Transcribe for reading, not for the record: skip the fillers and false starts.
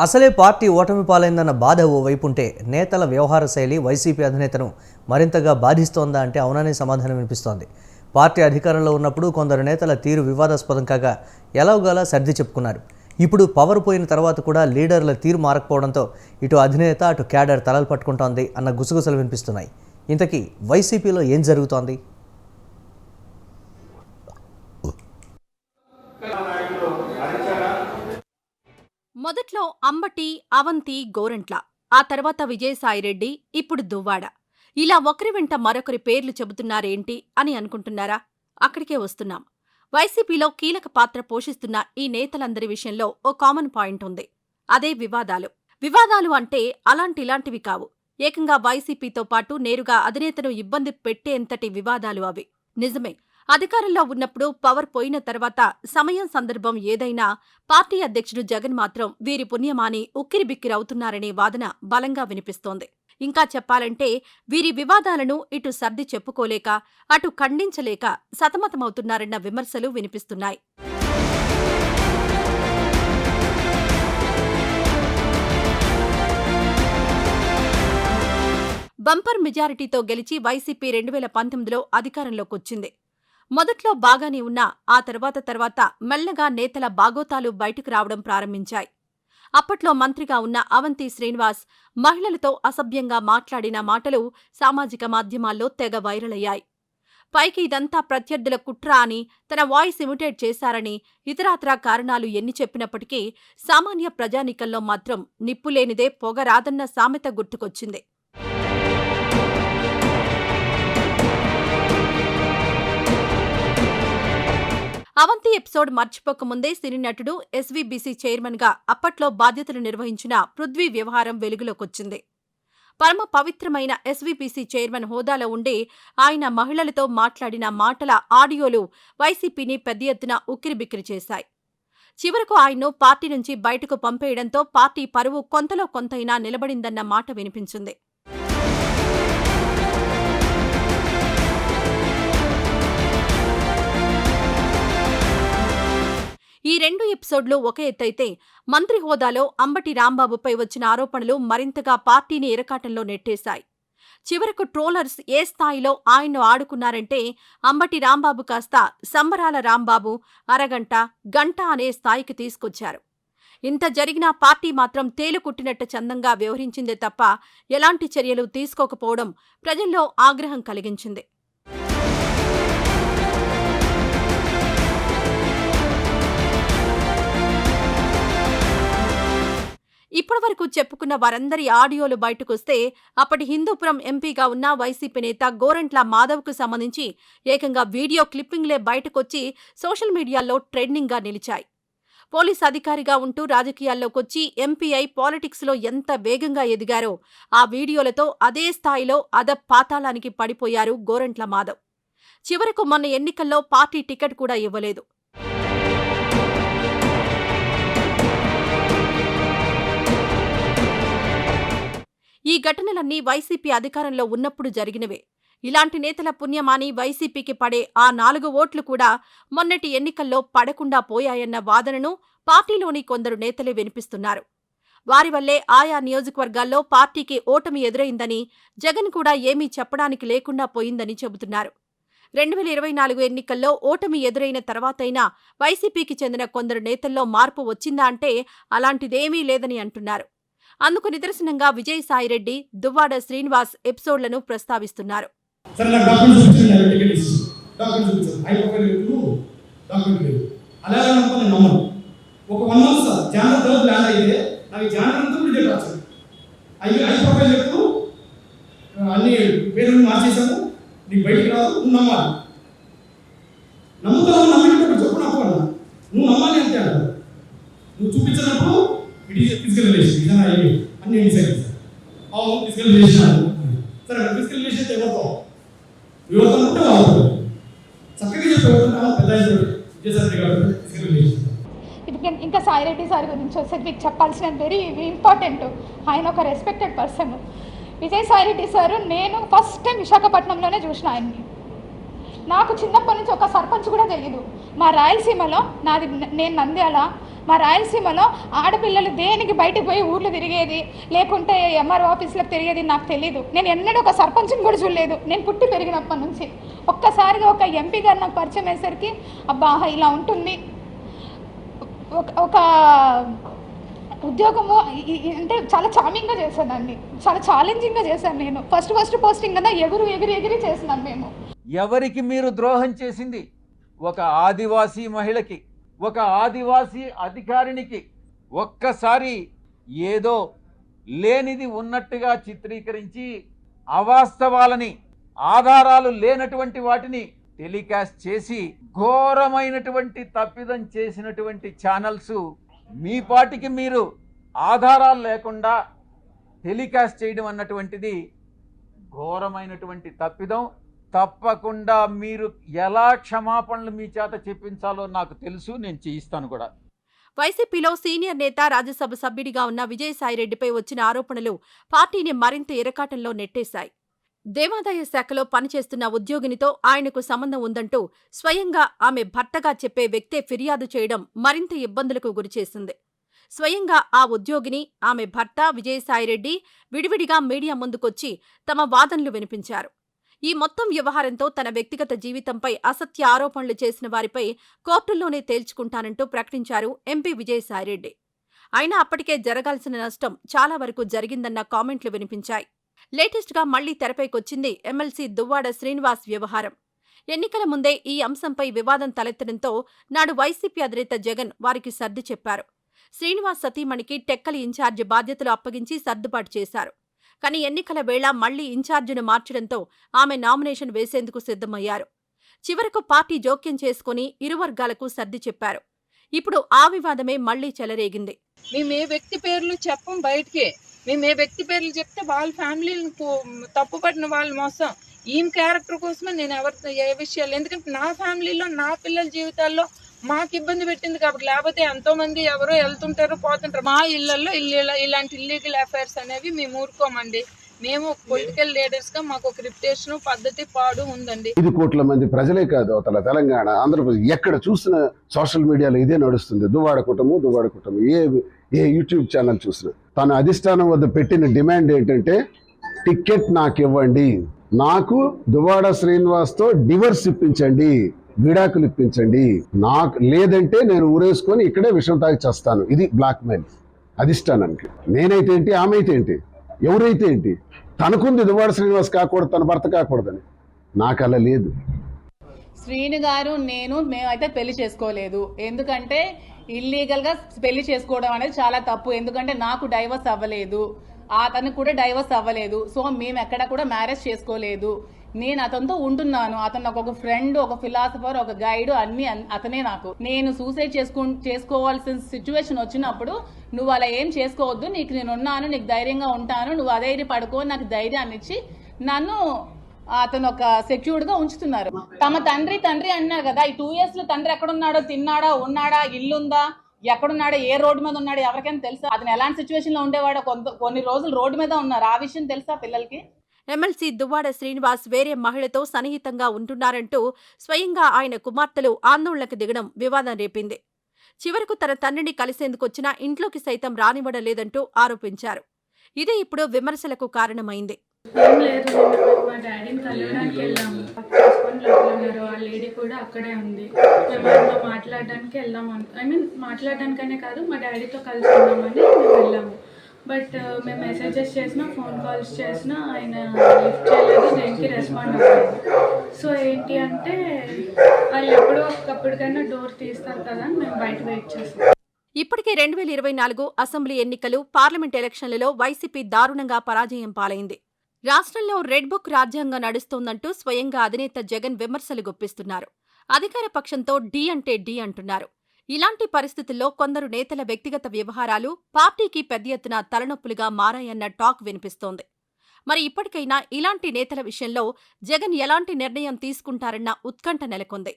అసలే పార్టీ ఓటమి పాలైందన్న బాధ ఓవైపు ఉంటే నేతల వ్యవహార శైలి వైసీపీ అధినేతను మరింతగా బాధిస్తోందా అంటే అవుననే సమాధానం వినిపిస్తోంది. పార్టీ అధికారంలో ఉన్నప్పుడు కొందరు నేతల తీరు వివాదాస్పదం కాగా ఎలాగోలా సర్ది చెప్పుకున్నారు. ఇప్పుడు పవర్ పోయిన తర్వాత కూడా లీడర్ల తీరు మారకపోవడంతో ఇటు అధినేత అటు క్యాడర్ తలలు పట్టుకుంటోంది అన్న గుసగుసలు వినిపిస్తున్నాయి. ఇంతకీ వైసీపీలో ఏం జరుగుతోంది? మొదట్లో అంబటి, అవంతి, గోరంట్ల, ఆ తర్వాత విజయసాయిరెడ్డి, ఇప్పుడు దువ్వాడ. ఇలా ఒకరి వెంట మరొకరి పేర్లు చెబుతున్నారేంటి అని అనుకుంటున్నారా? అక్కడికే వస్తున్నాం. వైసీపీలో కీలక పాత్ర పోషిస్తున్న ఈ నేతలందరి విషయంలో ఓ కామన్ పాయింట్ ఉంది. అదే వివాదాలు. వివాదాలు అంటే అలాంటిలాంటివి కావు. ఏకంగా వైసీపీతో పాటు నేరుగా అధినేతను ఇబ్బంది పెట్టేంతటి వివాదాలు అవి. నిజమే, అధికారంలో ఉన్నప్పుడు పవర్ పోయిన తర్వాత సమయం సందర్భం ఏదైనా పార్టీ అధ్యక్షుడు జగన్ మాత్రం వీరి పుణ్యమాని ఉక్కిరిబిక్కిరవుతున్నారనే వాదన బలంగా వినిపిస్తోంది. ఇంకా చెప్పాలంటే వీరి వివాదాలను ఇటు సర్ది చెప్పుకోలేక అటు ఖండించలేక సతమతమవుతున్నారన్న విమర్శలు వినిపిస్తున్నాయి. బంపర్ మెజారిటీతో గెలిచి వైసీపీ 2019లో అధికారంలోకొచ్చింది. మొదట్లో బాగానే ఉన్నా ఆ తర్వాత మెల్లగా నేతల బాగోతాలు బయటకు రావడం ప్రారంభించాయి. అప్పట్లో మంత్రిగా ఉన్న అవంతి శ్రీనివాస్ మహిళలతో అసభ్యంగా మాట్లాడిన మాటలు సామాజిక మాధ్యమాల్లో తెగ వైరల్ అయ్యాయి. పైకి ఇదంతా ప్రత్యర్థుల కుట్ర అని, తన వాయిస్ ఇమిటేట్ చేశారని ఇతరాత్రా కారణాలు ఎన్ని చెప్పినప్పటికీ సామాన్య ప్రజానీకంలో మాత్రం నిప్పులేనిదే పొగరాదన్న సామెత గుర్తుకొచ్చింది. అవంతి ఎపిసోడ్ మర్చిపోకముందే సినీ నటుడు ఎస్వీబీసీ చైర్మన్గా అప్పట్లో బాధ్యతలు నిర్వహించిన పృథ్వీ వ్యవహారం వెలుగులోకొచ్చింది. పరమ పవిత్రమైన ఎస్వీబీసీ చైర్మన్ హోదాలో ఉండి ఆయన మహిళలతో మాట్లాడిన మాటల ఆడియోలు వైసీపీని పెద్ద ఎత్తున ఉక్కిరిబిక్కిరి చేశాయి. చివరకు ఆయన్ను పార్టీ నుంచి బయటకు పంపేయడంతో పార్టీ పరువు కొంతలో కొంతైనా నిలబడిందన్న మాట వినిపించింది. ఈ రెండు ఎపిసోడ్లు ఒక ఎత్తైతే మంత్రి హోదాలో అంబటి రాంబాబుపై వచ్చిన ఆరోపణలు మరింతగా పార్టీని ఇరకాటంలో నెట్టేశాయి. చివరకు ట్రోలర్స్ ఏ స్థాయిలో ఆయన్ను ఆడుకున్నారంటే అంబటి రాంబాబు కాస్త సంబరాల రాంబాబు, అరగంట, గంట అనే స్థాయికి తీసుకొచ్చారు. ఇంత జరిగినా పార్టీ మాత్రం తేలుకుట్టినట్టు చందంగా వ్యవహరించిందే తప్ప ఎలాంటి చర్యలు తీసుకోకపోవడం ప్రజల్లో ఆగ్రహం కలిగించింది. ఇప్పటివరకు చెప్పుకున్న వారందరి ఆడియోలు బయటకొస్తే అప్పటి హిందూపురం ఎంపీగా ఉన్న వైసీపీ నేత గోరంట్ల మాధవ్కు సంబంధించి ఏకంగా వీడియో క్లిప్పింగ్లే బయటకొచ్చి సోషల్ మీడియాలో ట్రెండింగ్గా నిలిచాయి. పోలీస్ అధికారిగా ఉంటూ రాజకీయాల్లోకొచ్చి ఎంపీ అయి పాలిటిక్స్లో ఎంత వేగంగా ఎదిగారో ఆ వీడియోలతో అదే స్థాయిలో పాతాళానికి పడిపోయారు గోరంట్ల మాధవ్. చివరకు మొన్న ఎన్నికల్లో పార్టీ టికెట్ కూడా ఇవ్వలేదు. ఈ ఘటనలన్నీ వైసీపీ అధికారంలో ఉన్నప్పుడు జరిగినవే. ఇలాంటి నేతల పుణ్యమాని వైసీపీకి పడే ఆ 4 ఓట్లు కూడా మొన్నటి ఎన్నికల్లో పడకుండా పోయాయన్న వాదనను పార్టీలోని కొందరు నేతలే వినిపిస్తున్నారు. వారి వల్లే ఆయా నియోజకవర్గాల్లో పార్టీకి ఓటమి ఎదురైందని, జగన్ కూడా ఏమీ చెప్పడానికి లేకుండా పోయిందని చెబుతున్నారు. 2024 ఎన్నికల్లో ఓటమి ఎదురైన తర్వాతైనా వైసీపీకి చెందిన కొందరు నేతల్లో మార్పు వచ్చిందా అంటే అలాంటిదేమీ లేదని అంటున్నారు. అందుకు నిదర్శనంగా విజయసాయిరెడ్డి, దువ్వాడ శ్రీనివాస్ ఎపిసోడ్లను ప్రస్తావిస్తున్నారు. నువ్వు చూపించినప్పుడు ఫిజికల్ రిలేషన్ అన్ని డిసైడ్ ఫిజికల్ రిలేషన్ సరే ఫిజికల్ రిలేషన్ ఎవరితో యువత ఉంటే వాళ్ళు చక్కగా చెప్పేవాళ్ళు పెద్ద ఫిజికల్ రిలేషన్. ఇంకా సాయిరెడ్డి సార్ గురించి వస్తే మీకు చెప్పాల్సిన వెరీ ఇంపార్టెంట్. ఆయన ఒక రెస్పెక్టెడ్ పర్సన్. విజయసాయిరెడ్డి సార్ నేను ఫస్ట్ టైం విశాఖపట్నంలోనే చూసిన ఆయన్ని. నాకు చిన్నప్పటి నుంచి ఒక సర్పంచ్ కూడా తెలియదు. మా రాయలసీమలో నేను నంద్యాల మా రాయలసీమలో ఆడపిల్లలు దేనికి బయటకు పోయి ఊర్లు తిరిగేది లేకుంటే ఎంఆర్ఓ ఆఫీసులకు తిరిగేది నాకు తెలీదు. నేను ఎన్నడూ ఒక సర్పంచ్ని కూడా చూడలేదు నేను పుట్టి పెరిగినప్పటి నుంచి. ఒక్కసారిగా ఒక ఎంపీ గారు నాకు పరిచయం అయ్యేసరికి అబ్బా ఇలా ఉంటుంది, ఒక ఉద్యోగము అంటే చాలా చామింగ్గా చేశానండి, చాలా ఛాలెంజింగ్గా చేశాను. నేను ఫస్ట్ పోస్టింగ్ కదా ఎగిరి చేసినాను. మేము ఎవరికి మీరు ద్రోహం చేసింది? ఒక ఆదివాసీ మహిళకి, ఒక ఆదివాసీ అధికారినికి ఒక్కసారి ఏదో లేనిది ఉన్నట్టుగా చిత్రీకరించి అవాస్తవాలని, ఆధారాలు లేనటువంటి వాటిని టెలికాస్ట్ చేసి ఘోరమైనటువంటి తప్పిదం చేసినటువంటి ఛానల్స్ మీ పాటికి మీరు ఆధారాలు లేకుండా టెలికాస్ట్ చేయడం అన్నటువంటిది ఘోరమైనటువంటి తప్పిదం. తప్పకుండా మీరు ఎలా క్షమాపణలు మీ చేత చెప్పించాలో నాకు తెలుసు, నేను చేయిస్తాను కూడా. వైసీపీలో సీనియర్ నేత, రాజ్యసభ సభ్యుడిగా ఉన్న విజయసాయిరెడ్డిపై వచ్చిన ఆరోపణలు పార్టీని మరింత ఇరకాటంలో నెట్టేశాయి. దేవాదాయ శాఖలో పనిచేస్తున్న ఉద్యోగినితో ఆయనకు సంబంధం ఉందంటూ స్వయంగా ఆమె భర్తగా చెప్పే వ్యక్తే ఫిర్యాదు చేయడం మరింత ఇబ్బందులకు గురిచేసింది. స్వయంగా ఆ ఉద్యోగిని, ఆమె భర్త విజయసాయిరెడ్డి విడివిడిగా మీడియా ముందుకొచ్చి తమ వాదనలు వినిపించారు. ఈ మొత్తం వ్యవహారంతో తన వ్యక్తిగత జీవితంపై అసత్య ఆరోపణలు చేసిన వారిపై కోర్టుల్లోనే తేల్చుకుంటానంటూ ప్రకటించారు ఎంపీ విజయసాయిరెడ్డి. అయినా అప్పటికే జరగాల్సిన నష్టం చాలా వరకు జరిగిందన్న కామెంట్లు వినిపించాయి. లేటెస్ట్గా మళ్లీ తెరపైకొచ్చింది ఎమ్మెల్సీ దువ్వాడ శ్రీనివాస్ వ్యవహారం. ఎన్నికల ముందే ఈ అంశంపై వివాదం తలెత్తడంతో నాడు వైసీపీ అధినేత జగన్ వారికి సర్ది చెప్పారు. శ్రీనివాస్ సతీమణికి టెక్కలి ఇన్ఛార్జి బాధ్యతలు అప్పగించి సర్దుబాటు చేశారు. కానీ ఎన్నికల వేళ మళ్లీ ఇన్ఛార్జిను మార్చడంతో ఆమె నామినేషన్ వేసేందుకు సిద్ధమయ్యారు. చివరకు పార్టీ జోక్యం చేసుకుని ఇరు వర్గాలకు సర్ది చెప్పారు. ఇప్పుడు ఆ వివాదమే మళ్లీ చెలరేగింది. మేము ఏ వ్యక్తి పేర్లు చెప్పం బయటికి. మేము ఏ వ్యక్తి పేర్లు చెప్తే వాళ్ళ ఫ్యామిలీని తప్పుపడిన వాళ్ళు మోసం. ఈమె క్యారెక్టర్ కోసమే నేను ఏ విషయాలు, ఎందుకంటే నా ఫ్యామిలీలో నా పిల్లల జీవితాల్లో మాకు ఇబ్బంది పెట్టింది కాబట్టి. లేకపోతే ఎంతో మంది ఎవరో వెళ్తుంటారు పోతుంటారు. మా ఇళ్లలో ఇలాంటి ఇల్లీగల్ అఫైర్స్ అనేవి మేము ఊరుకోమండి. మేము పొలిటికల్ లీడర్స్ గా మాకు ఒక రిప్యుటేషన్, పద్ధతి, పాడు ఉందండి. 5 కోట్ల మంది ప్రజలే కాదు, అవతల తెలంగాణ, ఆంధ్రప్రదేశ్ ఎక్కడ చూసిన సోషల్ మీడియాలో ఇదే నడుస్తుంది. దువ్వాడ కుటుంబం ఏ యూట్యూబ్ ఛానల్ చూసినా తన అధిష్టానం వద్ద పెట్టిన డిమాండ్ ఏంటంటే టికెట్ నాకు ఇవ్వండి, నాకు దువ్వాడ శ్రీనివాస్తో డివర్స్ ఇప్పించండి, విడాకులు ఇప్పించండి, నాకు లేదంటే నేను ఊరేసుకొని ఇక్కడే విషం తాగి చేస్తాను. ఇది బ్లాక్ మెయిల్ అధిష్టానానికి. నేనైతే ఏంటి, ఆమె అయితే ఏంటి, ఎవరైతే ఏంటి, తనకుంది దువ్వాడ శ్రీనివాస్ కాకూడదు, తన భర్త కాకూడదని. నాకు అలా లేదు. శ్రీను గారు మేమైతే పెళ్లి చేసుకోలేదు. ఎందుకంటే ఇల్లీగల్ గా పెళ్లి చేసుకోవడం అనేది చాలా తప్పు. ఎందుకంటే నాకు డైవర్స్ అవ్వలేదు, అతనికి కూడా డైవర్స్ అవ్వలేదు. సో మేము ఎక్కడ కూడా మ్యారేజ్ చేసుకోలేదు. నేను అతనితో ఉంటున్నాను. అతను ఒక ఫ్రెండ్, ఒక ఫిలాసఫర్, ఒక గైడ్, అన్ని అతనే నాకు. నేను సూసైడ్ చేసుకోవాల్సిన సిచ్యువేషన్ వచ్చినప్పుడు నువ్వు అలా ఏం చేసుకోవద్దు, నీకు నేను ఉన్నాను, నీకు ధైర్యంగా ఉంటాను, నువ్వు అధైర్య పడుకో, నాకు ధైర్యాన్ని ఇచ్చి నన్ను అతను ఒక సెక్యూర్డ్ గా ఉంచుతున్నారు. తమ తండ్రి అన్నారు కదా, ఈ 2 years లో తండ్రి ఎక్కడున్నాడో, తిన్నాడా, ఉన్నాడా, ఇల్లుందా, ఎక్కడున్నాడో, ఏ రోడ్డు మీద ఉన్నాడో ఎవరికైనా తెలుసా? అతను ఎలాంటి సిచ్యువేషన్ లో ఉండేవాడో, కొన్ని రోజులు రోడ్డు మీద ఉన్నారు. ఆ విషయం తెలుసా పిల్లలకి? ఎమ్మెల్సీ దువ్వాడ శ్రీనివాస్ వేరే మహిళతో సన్నిహితంగా ఉంటున్నారంటూ స్వయంగా ఆయన కుమార్తెలు ఆందోళనకు దిగడం వివాదం రేపింది. చివరకు తన తండ్రిని కలిసేందుకొచ్చినా ఇంట్లోకి సైతం రానివ్వడం లేదంటూ ఆరోపించారు. ఇదే ఇప్పుడు విమర్శలకు కారణమైంది. ఏం లేదు, మా డాడీని కలవడానికి వెళ్ళాము. చూసుకొని లోపల ఉన్నారు. ఆ లేడీ కూడా అక్కడే ఉంది. మేము ఆయనతో మాట్లాడడానికి వెళ్దాము. మాట్లాడడానికనే కాదు, మా డాడీతో కలిసి ఉన్నామని మేము వెళ్ళాము. బట్ మేము మెసేజెస్ చేసినా, ఫోన్ కాల్స్ చేసినా ఆయన లిఫ్ట్ చేయలేదు, దేనికి రెస్పాండ్ అవ్వలేదు. సో ఏంటి అంటే వాళ్ళు ఎప్పుడో ఒకప్పటికైనా డోర్ తీస్తారు కదా అని మేము బయట వెయిట్ చేస్తాం. ఇప్పటికే 2024 అసెంబ్లీ ఎన్నికలు, పార్లమెంట్ ఎలక్షన్లలో వైసీపీ దారుణంగా పరాజయం పాలైంది. రాష్ట్రంలో రెడ్ బుక్ రాజ్యాంగం నడుస్తోందంటూ స్వయంగా అధినేత జగన్ విమర్శలు గుప్పిస్తున్నారు. అధికార పక్షంతో ఢీ అంటే ఢీ అంటున్నారు. ఇలాంటి పరిస్థితుల్లో కొందరు నేతల వ్యక్తిగత వ్యవహారాలు పార్టీకి పెద్ద ఎత్తున తలనొప్పులుగా మారాయన్న టాక్ వినిపిస్తోంది. మరి ఇప్పటికైనా ఇలాంటి నేతల విషయంలో జగన్ ఎలాంటి నిర్ణయం తీసుకుంటారన్న ఉత్కంఠ నెలకొంది.